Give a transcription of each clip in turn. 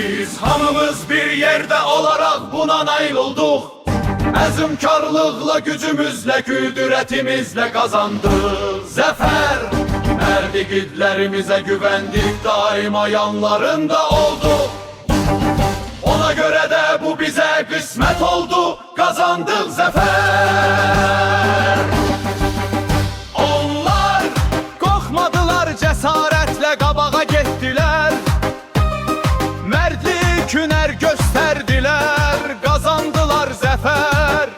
Biz hamımız bir yerde olarak buna nail olduk. Əzmkarlıqla, gücümüzlə, küdürətimizlə qazandık zəfər. Ərdiqidlərimizə güvəndik, daima yanlarında olduq. Ona görə də bu bizə qismət oldu, qazandıq zəfər. Onlar qorxmadılar, cəsarətlə qabağa getdilər. Mərdlik, hünər göstərdilər, qazandılar zəfər.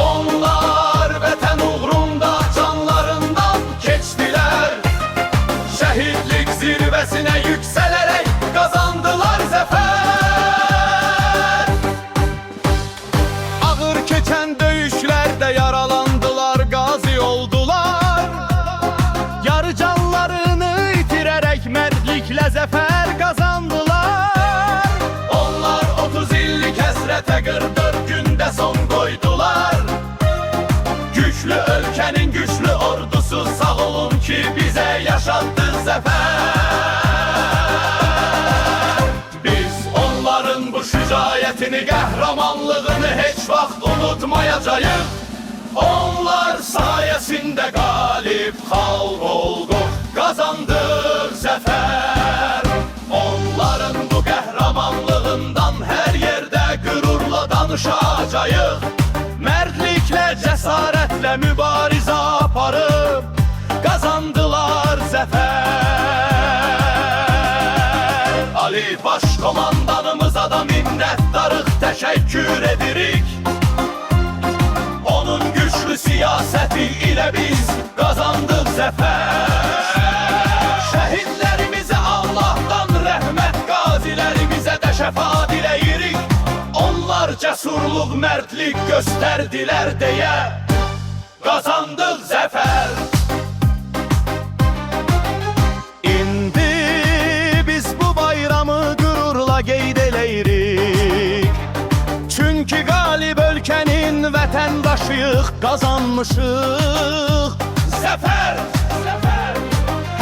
Onlar vətən uğrunda canlarından keçdilər. Şəhidlik zirvəsinə yüksələrək qazandılar zəfər. Ağır keçən döyüşlərdə yaralandılar, qazi oldular. Yarı canlarını itirərək mərdliklə zəfər qazandılar. Onlar 30 illik həsrətə 44 gündə son qoydular. Güclü ölkənin güclü ordusu sağ olun ki bizə yaşatdı zəfər. Biz onların bu şücaətini, qəhrəmanlığını heç vaxt unutmayacağıq. Onlar sayəsində qalib xalq olduq, qazandıq zəfər. Onların bu qəhrəmanlığından hər yerdə qürurla danışacağıq. Mərdliklə, cəsarətlə mübarizə aparıb qazandılar zəfər. Ali Baş Komandanımıza da minnətdarıq, təşəkkür edirik. Onun güclü siyasəti ilə biz qazandıq zəfər. Şəhidlərimizə Allahdan rəhmət, qazilərimizə də şəfa diləyirik. Onlar cəsurluq, mərdlik göstərdilər deyə qazandıq zəfər. İndi biz bu bayramı qürurla qeyd eləyirik. Çünki qalib ölkənin vətəndaşıyıq, qazanmışıq zəfər.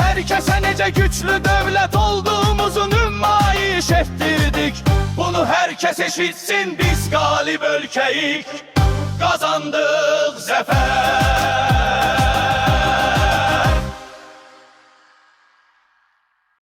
Hər kəsə necə güclü dövlət olduğumuzu nümayiş etdirdik. Bunu hər kəs eşitsin, biz qalib ölkəyik, qazandıq zəfər.